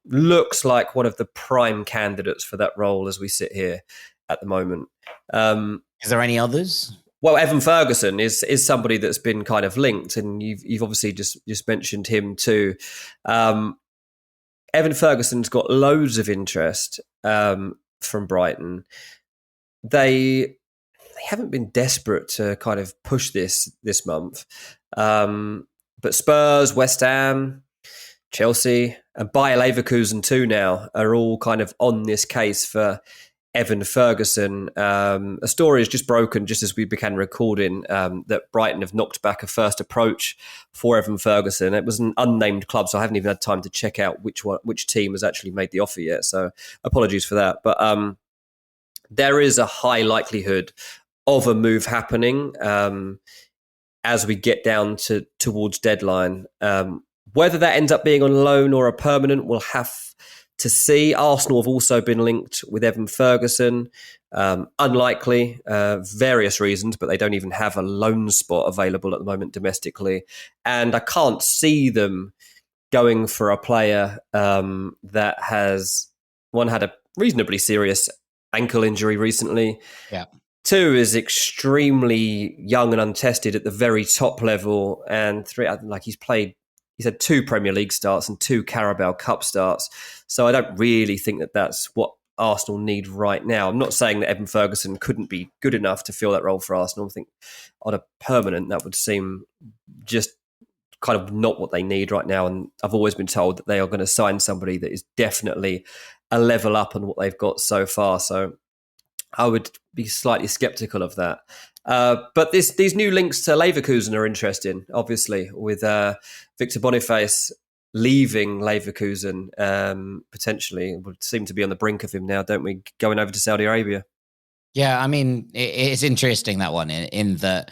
looks like one of the prime candidates for that role as we sit here at the moment. Is there any others? Well, Evan Ferguson is somebody that's been kind of linked, and you've obviously just mentioned him too. Evan Ferguson's got loads of interest from Brighton. They haven't been desperate to kind of push this month, but Spurs, West Ham, Chelsea, and Bayer Leverkusen too now are all kind of on this case for Evan Ferguson. A story has just broken just as we began recording that Brighton have knocked back a first approach for Evan Ferguson. It was an unnamed club, so I haven't even had time to check out which team has actually made the offer yet. So apologies for that. But there is a high likelihood of a move happening as we get down towards deadline. Whether that ends up being on loan or a permanent, we'll have to see. Arsenal have also been linked with Evan Ferguson. Unlikely, various reasons, but they don't even have a loan spot available at the moment domestically. And I can't see them going for a player that has, one, had a reasonably serious ankle injury recently. Yeah. Two, is extremely young and untested at the very top level. And three, he's had 2 Premier League starts and 2 Carabao Cup starts. So I don't really think that that's what Arsenal need right now. I'm not saying that Evan Ferguson couldn't be good enough to fill that role for Arsenal. I think on a permanent, that would seem just kind of not what they need right now. And I've always been told that they are going to sign somebody that is definitely a level up on what they've got so far. So I would be slightly sceptical of that. But these new links to Leverkusen are interesting, obviously, with Victor Boniface leaving Leverkusen, potentially. Would seem to be on the brink of him now, don't we, going over to Saudi Arabia? Yeah, I mean, it's interesting, that one, in that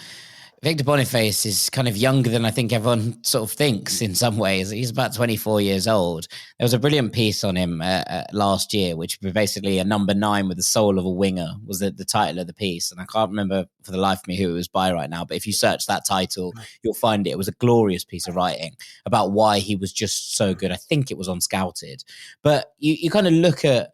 Victor Boniface is kind of younger than I think everyone sort of thinks in some ways. He's about 24 years old. There was a brilliant piece on him last year, which was basically a number 9 with the soul of a winger was the title of the piece. And I can't remember for the life of me who it was by right now. But if you search that title, you'll find it. It was a glorious piece of writing about why he was just so good. I think it was on Scouted. But you kind of look at,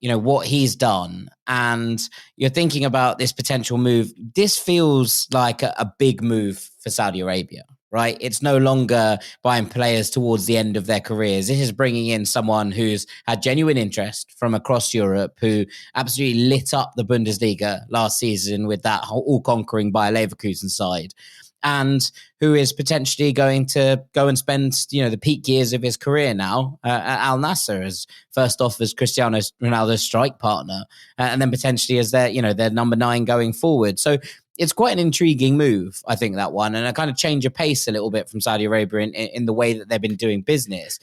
what he's done, and you're thinking about this potential move. This feels like a big move for Saudi Arabia, right? It's no longer buying players towards the end of their careers. This is bringing in someone who's had genuine interest from across Europe, who absolutely lit up the Bundesliga last season with that all-conquering Bayer Leverkusen side, and who is potentially going to go and spend, the peak years of his career now at Al Nassr, as first off as Cristiano Ronaldo's strike partner, and then potentially as their number 9 going forward. So it's quite an intriguing move, I think, that one, and a kind of change of pace a little bit from Saudi Arabia in the way that they've been doing business.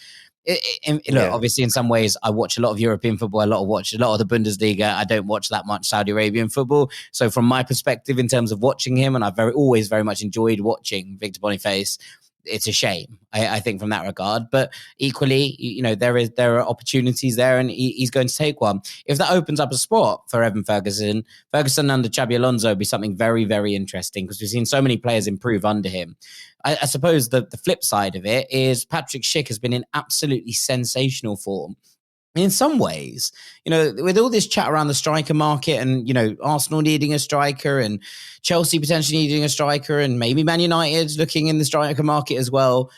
Look, obviously, in some ways, I watch a lot of European football. Watch a lot of the Bundesliga. I don't watch that much Saudi Arabian football. So, from my perspective, in terms of watching him, and I've always very much enjoyed watching Victor Boniface, it's a shame, I think, from that regard. But equally, there are opportunities there, and he's going to take one. If that opens up a spot for Evan Ferguson under Xabi Alonso would be something very, very interesting, because we've seen so many players improve under him. I suppose the flip side of it is Patrick Schick has been in absolutely sensational form. In some ways, with all this chat around the striker market and, Arsenal needing a striker and Chelsea potentially needing a striker and maybe Man United looking in the striker market as well,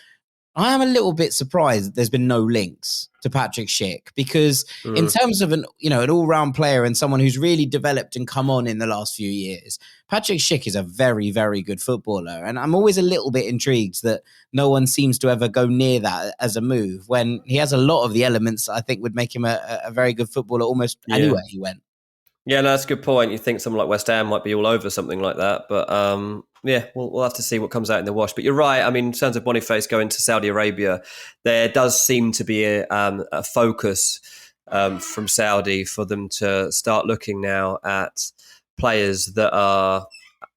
I am a little bit surprised that there's been no links to Patrick Schick, because in terms of an all-round player and someone who's really developed and come on in the last few years, Patrick Schick is a very, very good footballer. And I'm always a little bit intrigued that no one seems to ever go near that as a move, when he has a lot of the elements I think would make him a very good footballer almost anywhere he went. Yeah, no, that's a good point. You think someone like West Ham might be all over something like that, but we'll have to see what comes out in the wash. But you're right. I mean, in terms of Boniface going to Saudi Arabia, there does seem to be a focus from Saudi for them to start looking now at players that are,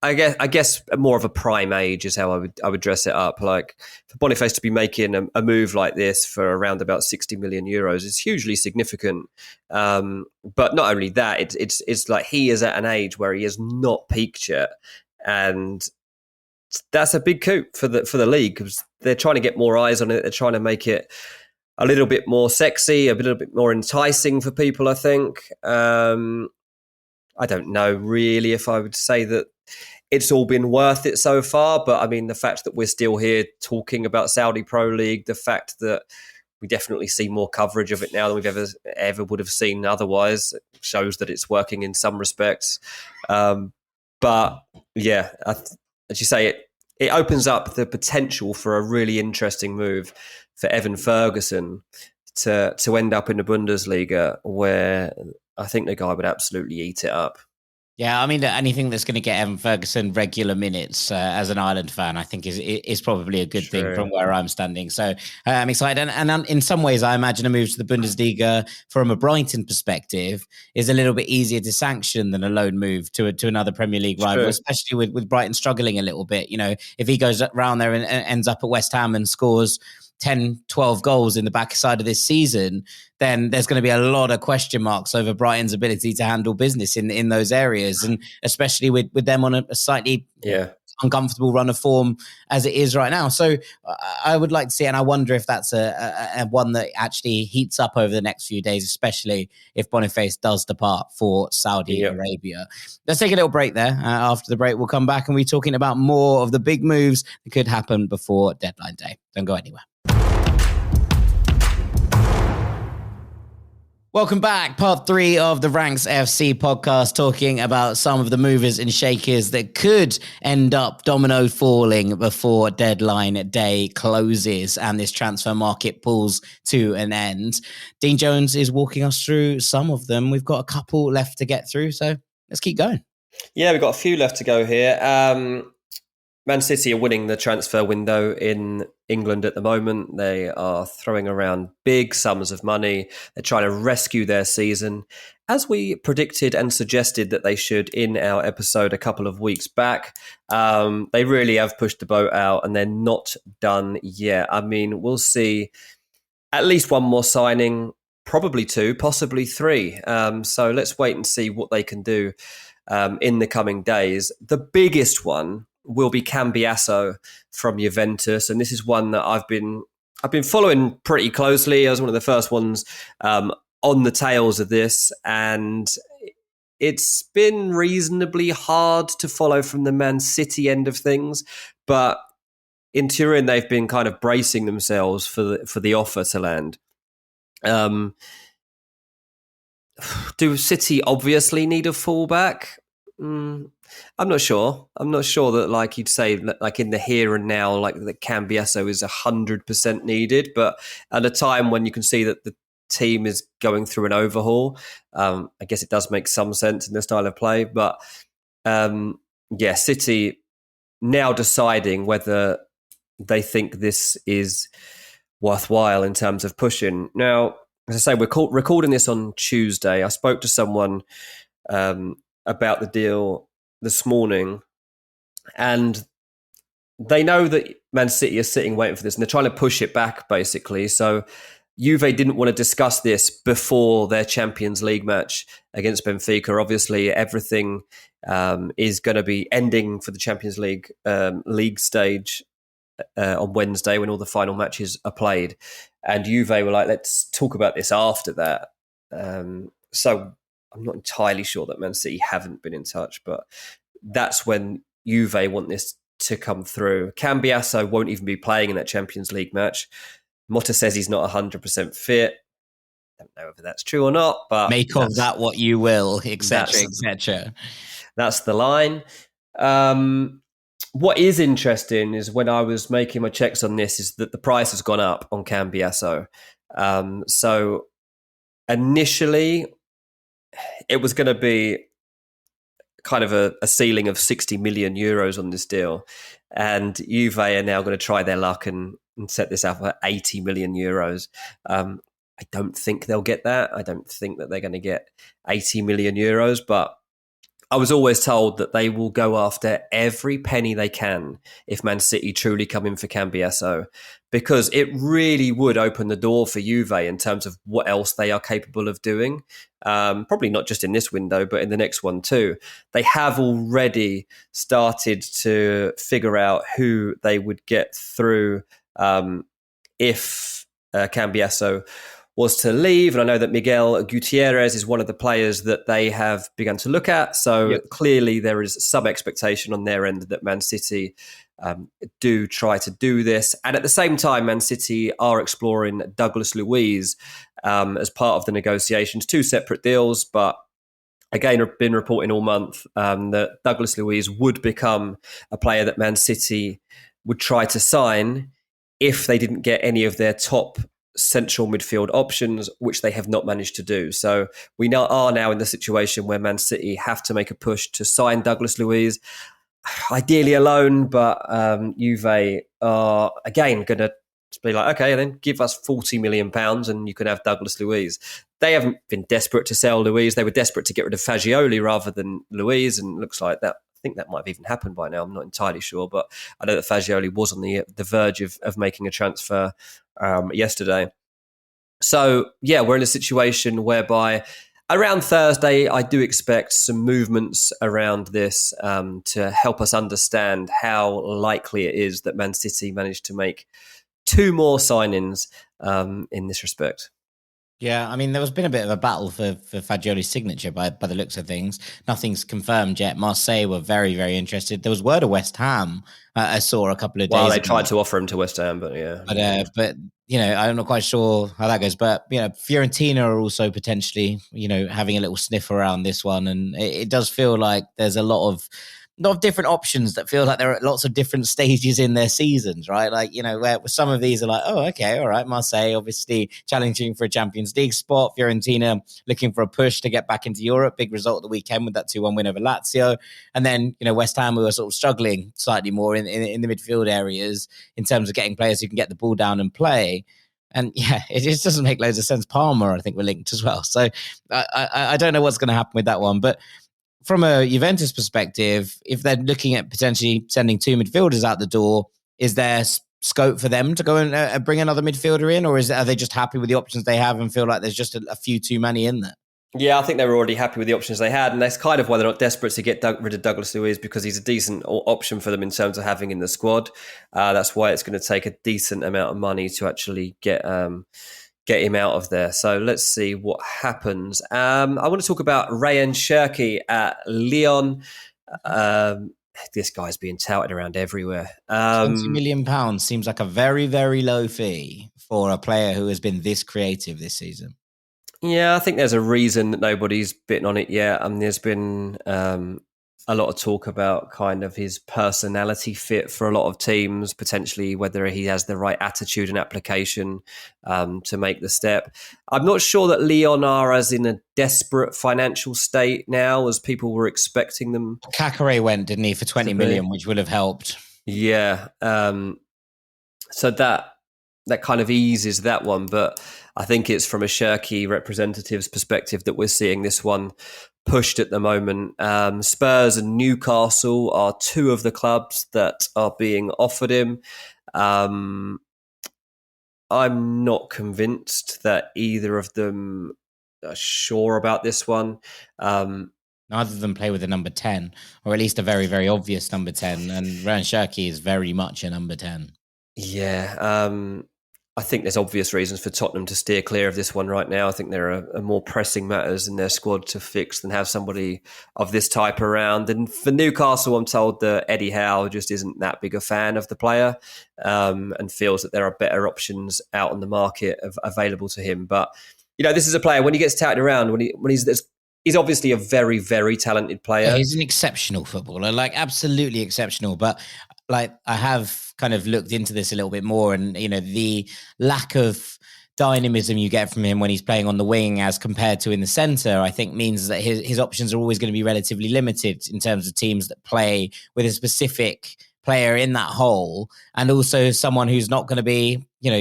I guess more of a prime age is how I would dress it up. Like, for Boniface to be making a move like this for around about 60 million euros is hugely significant. But not only that, it's like he is at an age where he is not peaked yet, and that's a big coup for the league, because they're trying to get more eyes on it. They're trying to make it a little bit more sexy, a little bit more enticing for people, I think. I don't know really if I would say that it's all been worth it so far, but I mean, the fact that we're still here talking about Saudi Pro League, the fact that we definitely see more coverage of it now than we've ever would have seen otherwise, shows that it's working in some respects. But yeah, as you say, it opens up the potential for a really interesting move for Evan Ferguson to end up in the Bundesliga, where I think the guy would absolutely eat it up. Yeah, I mean, anything that's going to get Evan Ferguson regular minutes as an Ireland fan, I think is probably a good thing from where I'm standing. So I'm excited. And in some ways, I imagine a move to the Bundesliga from a Brighton perspective is a little bit easier to sanction than a loan move to another Premier League rival, especially with Brighton struggling a little bit. If he goes around there and ends up at West Ham and scores 10, 12 goals in the back side of this season, then there's going to be a lot of question marks over Brighton's ability to handle business in those areas. And especially with them on a slightly uncomfortable run of form as it is right now. So I would like to see, and I wonder if that's a one that actually heats up over the next few days, especially if Boniface does depart for Saudi Arabia. Let's take a little break there. After the break, we'll come back and we're talking about more of the big moves that could happen before deadline day. Don't go anywhere. Welcome back. Part 3 of the Ranks FC podcast, talking about some of the movers and shakers that could end up domino falling before deadline day closes and this transfer market pulls to an end. Dean Jones is walking us through some of them. We've got a couple left to get through, so let's keep going. Yeah, we've got a few left to go here. Man City are winning the transfer window in England at the moment. They are throwing around big sums of money. They're trying to rescue their season, as we predicted and suggested that they should in our episode a couple of weeks back. They really have pushed the boat out, and they're not done yet. I mean, we'll see at least one more signing, probably 2, possibly 3. So let's wait and see what they can do in the coming days. The biggest one will be Cambiasso from Juventus, and this is one that I've been following pretty closely. I was one of the first ones on the tails of this, and it's been reasonably hard to follow from the Man City end of things. But in Turin, they've been kind of bracing themselves for the offer to land. Do City obviously need a fullback? I'm not sure. I'm not sure that, like you'd say, like in the here and now, like that Cambiasso is 100% needed. But at a time when you can see that the team is going through an overhaul, I guess it does make some sense in the style of play. But City now deciding whether they think this is worthwhile in terms of pushing. Now, as I say, we're recording this on Tuesday. I spoke to someone about the deal this morning, and they know that Man City is sitting waiting for this, and they're trying to push it back, basically. So Juve didn't want to discuss this before their Champions League match against Benfica. Obviously, everything is going to be ending for the Champions League league stage on Wednesday when all the final matches are played. And Juve were like, let's talk about this after that. So I'm not entirely sure that Man City haven't been in touch, but that's when Juve want this to come through. Cambiasso won't even be playing in that Champions League match. Motta says he's not 100% fit. I don't know whether that's true or not, but make of that what you will, etc., etc. That's the line. What is interesting is when I was making my checks on this is that the price has gone up on Cambiasso. So initially, it was going to be kind of a ceiling of 60 million euros on this deal. And Juve are now going to try their luck and set this up at 80 million euros. I don't think they'll get that. I don't think that they're going to get 80 million euros, but I was always told that they will go after every penny they can if Man City truly come in for Cambiasso, because it really would open the door for Juve in terms of what else they are capable of doing. Probably not just in this window, but in the next one too. They have already started to figure out who they would get through if Cambiasso was to leave. And I know that Miguel Gutierrez is one of the players that they have begun to look at. So Clearly there is some expectation on their end that Man City do try to do this. And at the same time, Man City are exploring Douglas Luiz as part of the negotiations. 2 separate deals, but again, I've been reporting all month that Douglas Luiz would become a player that Man City would try to sign if they didn't get any of their top central midfield options, which they have not managed to do. So we are now in the situation where Man City have to make a push to sign Douglas Luiz, ideally alone, but Juve are again going to be like, okay, then give us £40 million and you can have Douglas Luiz. They haven't been desperate to sell Luiz. They were desperate to get rid of Fagioli rather than Luiz, and it looks like that. I think that might have even happened by now. I'm not entirely sure, but I know that Fagioli was on the verge of making a transfer yesterday. So, yeah, we're in a situation whereby around Thursday, I do expect some movements around this to help us understand how likely it is that Man City managed to make 2 more signings in this respect. Yeah, I mean, there has been a bit of a battle for Fagioli's signature by the looks of things. Nothing's confirmed yet. Marseille were very, very interested. There was word of West Ham. I saw a couple of days ago. Well, they tried to offer him to West Ham, but yeah. But I'm not quite sure how that goes, but Fiorentina are also potentially, having a little sniff around this one, and it does feel like there's a lot of different options that feel like there are lots of different stages in their seasons, right? Like, where some of these are like, oh, okay, all right, Marseille obviously challenging for a Champions League spot, Fiorentina looking for a push to get back into Europe, big result of the weekend with that 2-1 win over Lazio, and then, West Ham, who are sort of struggling slightly more in the midfield areas in terms of getting players who can get the ball down and play. And yeah, it just doesn't make loads of sense. Palmer, I think, we're linked as well. So I don't know what's going to happen with that one, but from a Juventus perspective, if they're looking at potentially sending 2 midfielders out the door, is there scope for them to go and bring another midfielder in, or are they just happy with the options they have and feel like there's just a few too many in there? Yeah, I think they were already happy with the options they had, and that's kind of why they're not desperate to get rid of Douglas Luiz, because he's a decent option for them in terms of having in the squad. That's why it's going to take a decent amount of money to actually get him out of there. So let's see what happens. I want to talk about Rayan Cherki at Lyon. This guy's being touted around everywhere. £20 million seems like a very, very low fee for a player who has been this creative this season. Yeah, I think there's a reason that nobody's bitten on it yet. There's been a lot of talk about kind of his personality fit for a lot of teams, potentially whether he has the right attitude and application to make the step. I'm not sure that Lyon are as in a desperate financial state now as people were expecting them. Kakare went, didn't he, for 20 million, which would have helped. Yeah. So that kind of eases that one, but I think it's from a Cherki representative's perspective that we're seeing this one pushed at the moment. Spurs and Newcastle are 2 of the clubs that are being offered him. I'm not convinced that either of them are sure about this one. Neither of them play with a number 10, or at least a very, very obvious number 10. And Rayan Cherki is very much a number 10. Yeah. I think there's obvious reasons for Tottenham to steer clear of this one right now. I think there are more pressing matters in their squad to fix than have somebody of this type around. And for Newcastle, I'm told that Eddie Howe just isn't that big a fan of the player and feels that there are better options out on the market available to him. But, this is a player, when he gets touted around, when he's obviously a very, very talented player. Yeah, he's an exceptional footballer, like absolutely exceptional. But like I have kind of looked into this a little bit more, and the lack of dynamism you get from him when he's playing on the wing as compared to in the centre, I think means that his options are always going to be relatively limited in terms of teams that play with a specific player in that hole, and also someone who's not going to be, you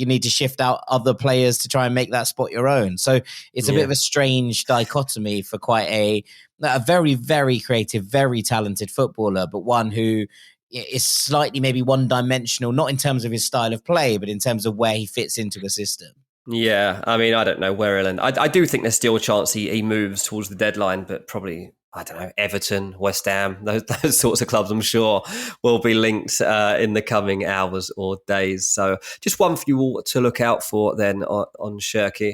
need to shift out other players to try and make that spot your own. So it's a bit of a strange dichotomy for quite a very, very creative, very talented footballer, but one who is slightly maybe one-dimensional, not in terms of his style of play, but in terms of where he fits into a system. Yeah, I don't know where he'll end. I do think there's still a chance he moves towards the deadline, but probably, I don't know, Everton, West Ham, those sorts of clubs, I'm sure, will be linked in the coming hours or days. So just one for you all to look out for then on Cherki.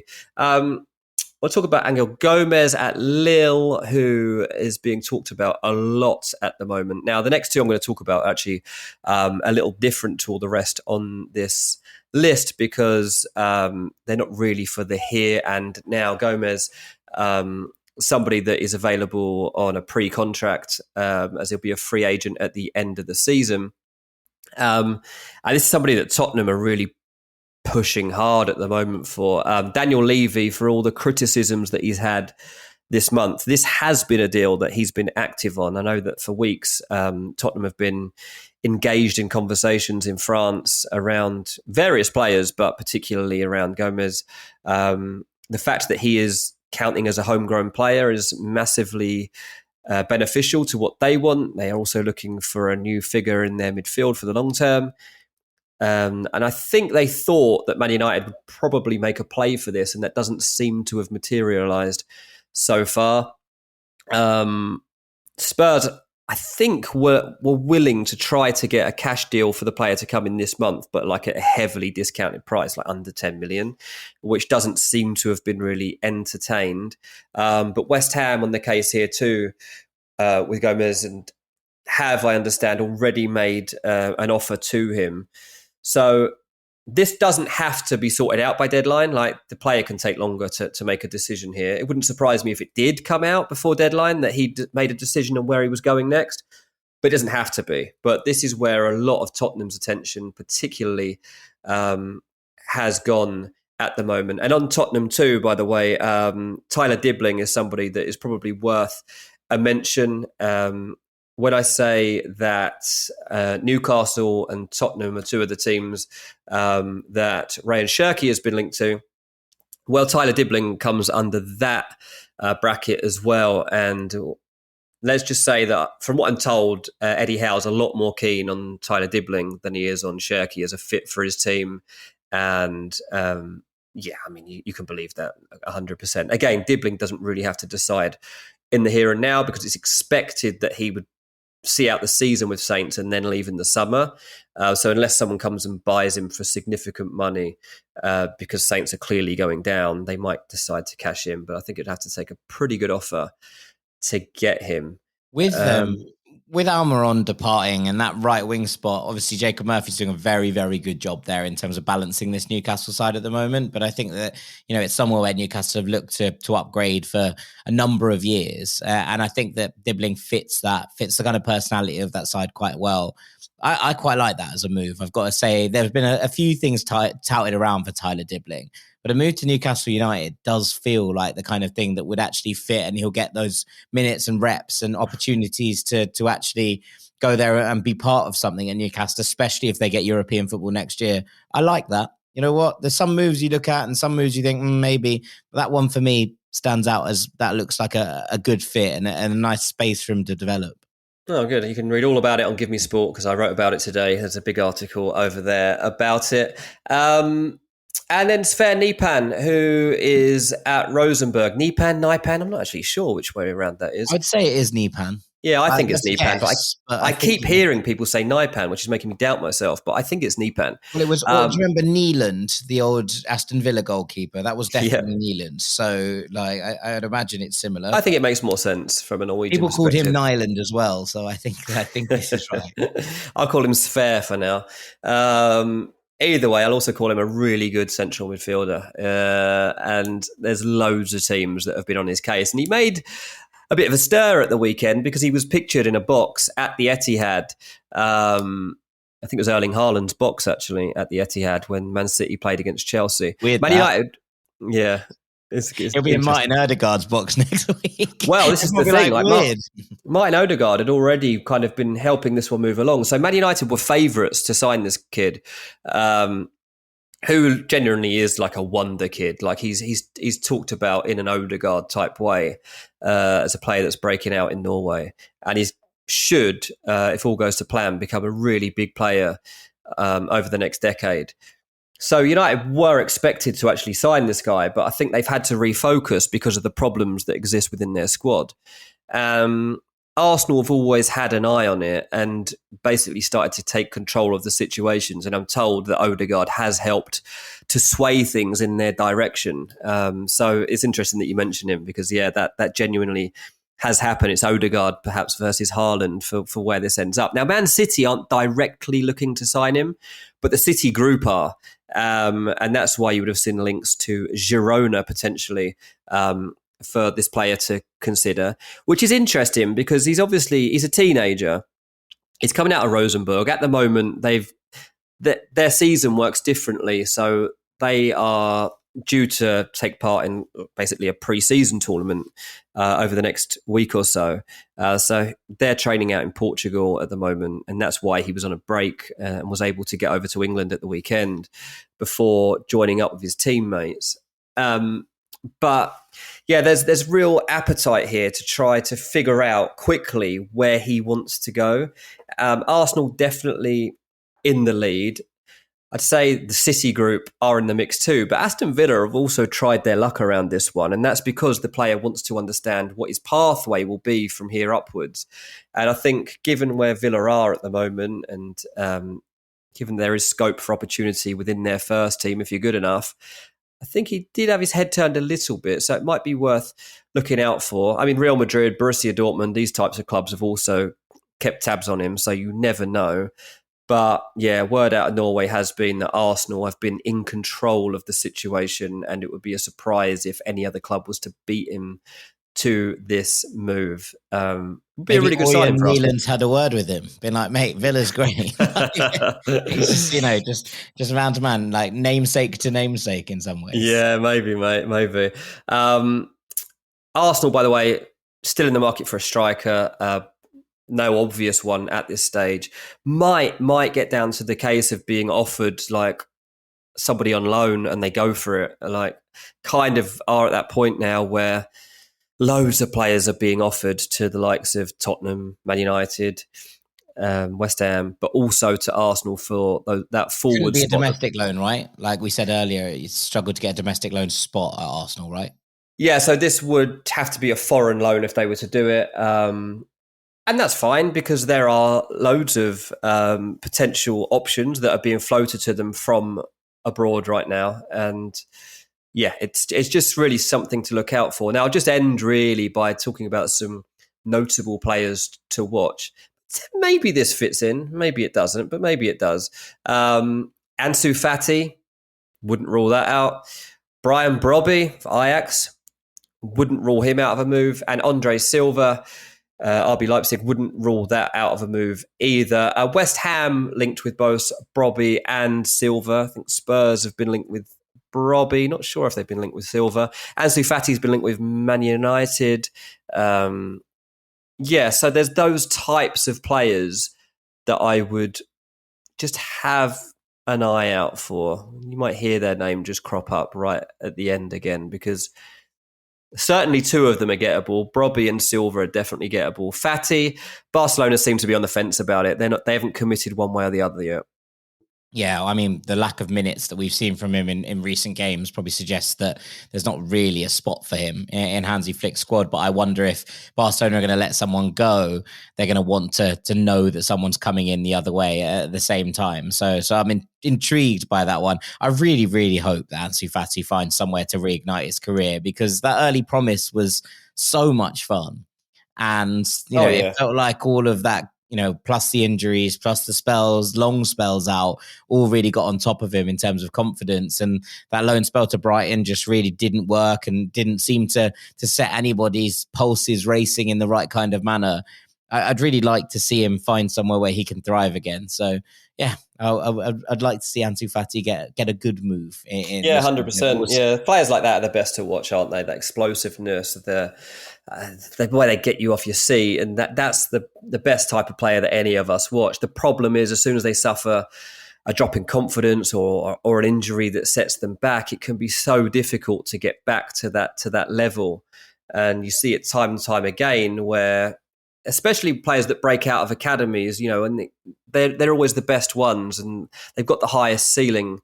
We'll talk about Angel Gomez at Lille, who is being talked about a lot at the moment. Now, the next 2 I'm going to talk about actually a little different to all the rest on this list because they're not really for the here and now. Gomez, somebody that is available on a pre-contract as he'll be a free agent at the end of the season. And this is somebody that Tottenham are really pushing hard at the moment for. Daniel Levy, for all the criticisms that he's had this month, this has been a deal that he's been active on. I know that for weeks Tottenham have been engaged in conversations in France around various players, but particularly around Gomez. The fact that he is counting as a homegrown player is massively beneficial to what they want. They are also looking for a new figure in their midfield for the long term. And I think they thought that Man United would probably make a play for this, and that doesn't seem to have materialised so far. Spurs, I think, were willing to try to get a cash deal for the player to come in this month, but like at a heavily discounted price, like under 10 million, which doesn't seem to have been really entertained. But West Ham on the case here too, with Gomez, and have, I understand, already made an offer to him. So this doesn't have to be sorted out by deadline. Like, the player can take longer to make a decision here. It wouldn't surprise me if it did come out before deadline that he made a decision on where he was going next, but it doesn't have to be. But this is where a lot of Tottenham's attention particularly has gone at the moment. And on Tottenham too, by the way, Tyler Dibbling is somebody that is probably worth a mention. When I say that Newcastle and Tottenham are two of the teams that Ryan Shirky has been linked to, well, Tyler Dibbling comes under that bracket as well. And let's just say that from what I'm told, Eddie Howe's a lot more keen on Tyler Dibbling than he is on Shirky as a fit for his team. And you can believe that 100%. Again, Dibbling doesn't really have to decide in the here and now because it's expected that he would see out the season with Saints and then leave in the summer. So unless someone comes and buys him for significant money because Saints are clearly going down, they might decide to cash in. But I think it'd have to take a pretty good offer to get him. With Almiron departing and that right wing spot, obviously Jacob Murphy's doing a very, very good job there in terms of balancing this Newcastle side at the moment. But I think that, it's somewhere where Newcastle have looked to upgrade for a number of years. And I think that Dibbling fits the kind of personality of that side quite well. I quite like that as a move. I've got to say, there's been a few things touted around for Tyler Dibbling. But a move to Newcastle United does feel like the kind of thing that would actually fit, and he'll get those minutes and reps and opportunities to actually go there and be part of something at Newcastle, especially if they get European football next year. I like that. You know what? There's some moves you look at and some moves you think, maybe. But that one for me stands out as that looks like a good fit and a nice space for him to develop. Oh, good. You can read all about it on Give Me Sport because I wrote about it today. There's a big article over there about it. And then Sver Nipan, who is at Rosenborg. Nipan? I'm not actually sure which way around that is. I'd say it is Nipan. Yeah, I think it's Nipan. But I keep hearing people say Nipan, which is making me doubt myself. But I think it's Nipan. Well, it was. Do you remember Neeland, the old Aston Villa goalkeeper? That was definitely Neeland. So, I'd imagine it's similar. I think it makes more sense from a Norwegian people perspective. Called him Nyland as well. So I think this is right. I'll call him Sver for now. Either way, I'll also call him a really good central midfielder. And there's loads of teams that have been on his case. And he made a bit of a stir at the weekend because he was pictured in a box at the Etihad. I think it was Erling Haaland's box, actually, at the Etihad when Man City played against Chelsea. Weird. Man United, yeah. It'll be in Martin Odegaard's box next week. Well, this is the thing. Martin Odegaard had already kind of been helping this one move along. So Man United were favourites to sign this kid, who genuinely is like a wonder kid. Like he's talked about in an Odegaard type way as a player that's breaking out in Norway, and he should, if all goes to plan, become a really big player over the next decade. So United were expected to actually sign this guy, but I think they've had to refocus because of the problems that exist within their squad. Arsenal have always had an eye on it and basically started to take control of the situations. And I'm told that Odegaard has helped to sway things in their direction. So it's interesting that you mentioned him because, that genuinely has happened. It's Odegaard perhaps versus Haaland for where this ends up. Now, Man City aren't directly looking to sign him, but the City group are. And that's why you would have seen links to Girona potentially for this player to consider, which is interesting because he's a teenager. He's coming out of Rosenborg. At the moment, their season works differently. So they are due to take part in basically a pre-season tournament over the next week or so. So they're training out in Portugal at the moment, and that's why he was on a break and was able to get over to England at the weekend before joining up with his teammates. But there's real appetite here to try to figure out quickly where he wants to go. Arsenal definitely in the lead. I'd say the City group are in the mix too, but Aston Villa have also tried their luck around this one, and that's because the player wants to understand what his pathway will be from here upwards. And I think given where Villa are at the moment and given there is scope for opportunity within their first team if you're good enough, I think he did have his head turned a little bit, so it might be worth looking out for. I mean, Real Madrid, Borussia Dortmund, these types of clubs have also kept tabs on him, so you never know. But yeah, word out of Norway has been that Arsenal have been in control of the situation, and it would be a surprise if any other club was to beat him to this move. Would be a really good signing for Arsenal. Nealon's had a word with him, been like, mate, Villa's great. He's just, just man to man, like namesake to namesake in some ways. Yeah, maybe, mate, maybe. Arsenal, by the way, still in the market for a striker. No obvious one at this stage. Might get down to the case of being offered like somebody on loan and they go for it. Like, kind of are at that point now where loads of players are being offered to the likes of Tottenham, Man United, West Ham, but also to Arsenal for that forward spot. Shouldn't be a domestic loan, right? Like we said earlier, you struggled to get a domestic loan spot at Arsenal, right? Yeah, so this would have to be a foreign loan if they were to do it. And that's fine because there are loads of potential options that are being floated to them from abroad right now. And yeah, it's just really something to look out for. Now, I'll just end really by talking about some notable players to watch. Maybe this fits in, maybe it doesn't, but maybe it does. Ansu Fati, wouldn't rule that out. Brian Brobby for Ajax, wouldn't rule him out of a move. And Andre Silva, RB Leipzig, wouldn't rule that out of a move either. West Ham linked with both Brobby and Silva. I think Spurs have been linked with Brobby. Not sure if they've been linked with Silva. Ansu Fati's been linked with Man United. So there's those types of players that I would just have an eye out for. You might hear their name just crop up right at the end again, because certainly two of them are gettable. Brobby and Silva are definitely gettable. Fati, Barcelona seem to be on the fence about it. They haven't committed one way or the other yet. Yeah, I mean, the lack of minutes that we've seen from him in recent games probably suggests that there's not really a spot for him in Hansi Flick's squad. But I wonder if Barcelona are going to let someone go, they're going to want to know that someone's coming in the other way at the same time. So I'm intrigued by that one. I really, really hope that Ansu Fati finds somewhere to reignite his career, because that early promise was so much fun. And, it felt like all of that, plus the injuries, plus the long spells out, all really got on top of him in terms of confidence. And that loan spell to Brighton just really didn't work and didn't seem to set anybody's pulses racing in the right kind of manner. I'd really like to see him find somewhere where he can thrive again. So, yeah, I'd like to see Ansu Fati get a good move. 100%. Yeah, players like that are the best to watch, aren't they? That explosiveness, the way they get you off your seat, and that's the best type of player that any of us watch. The problem is, as soon as they suffer a drop in confidence or an injury that sets them back, it can be so difficult to get back to that level. And you see it time and time again where, especially players that break out of academies, and they're always the best ones and they've got the highest ceiling.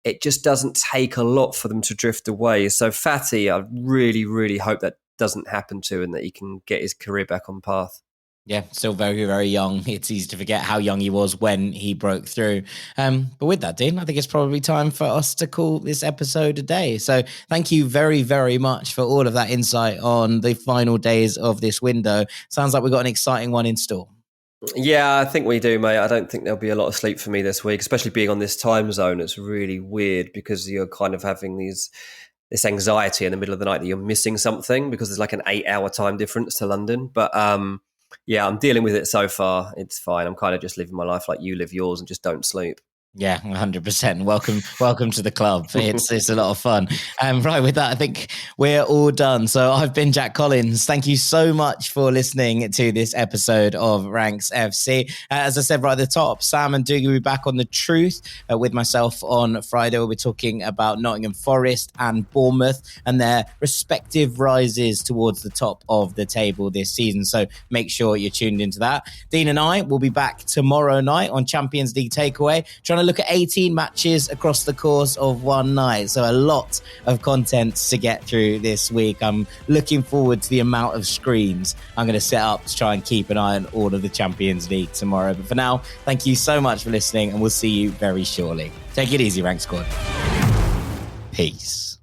It just doesn't take a lot for them to drift away. So Fati, I really, really hope that doesn't happen to, and that he can get his career back on path. Yeah, still very, very young. It's easy to forget how young he was when he broke through. But with that, Dean, I think it's probably time for us to call this episode a day. So thank you very, very much for all of that insight on the final days of this window. Sounds like we've got an exciting one in store. Yeah, I think we do, mate. I don't think there'll be a lot of sleep for me this week, especially being on this time zone. It's really weird because you're kind of having this anxiety in the middle of the night that you're missing something, because there's like an 8-hour time difference to London. But yeah, I'm dealing with it so far. It's fine. I'm kind of just living my life like you live yours and just don't sleep. Yeah, 100%. Welcome to the club. It's a lot of fun. Right, with that, I think we're all done. So I've been Jack Collins. Thank you so much for listening to this episode of Ranks FC. As I said right at the top, Sam and Dougie will be back on The Truth with myself on Friday. We'll be talking about Nottingham Forest and Bournemouth and their respective rises towards the top of the table this season. So make sure you're tuned into that. Dean and I will be back tomorrow night on Champions League Takeaway, trying to look at 18 matches across the course of one night. So a lot of content to get through this week. I'm looking forward to the amount of screens I'm going to set up to try and keep an eye on all of the Champions League tomorrow. But for now, thank you so much for listening, and we'll see you very shortly. Take it easy, Rank Squad. Peace.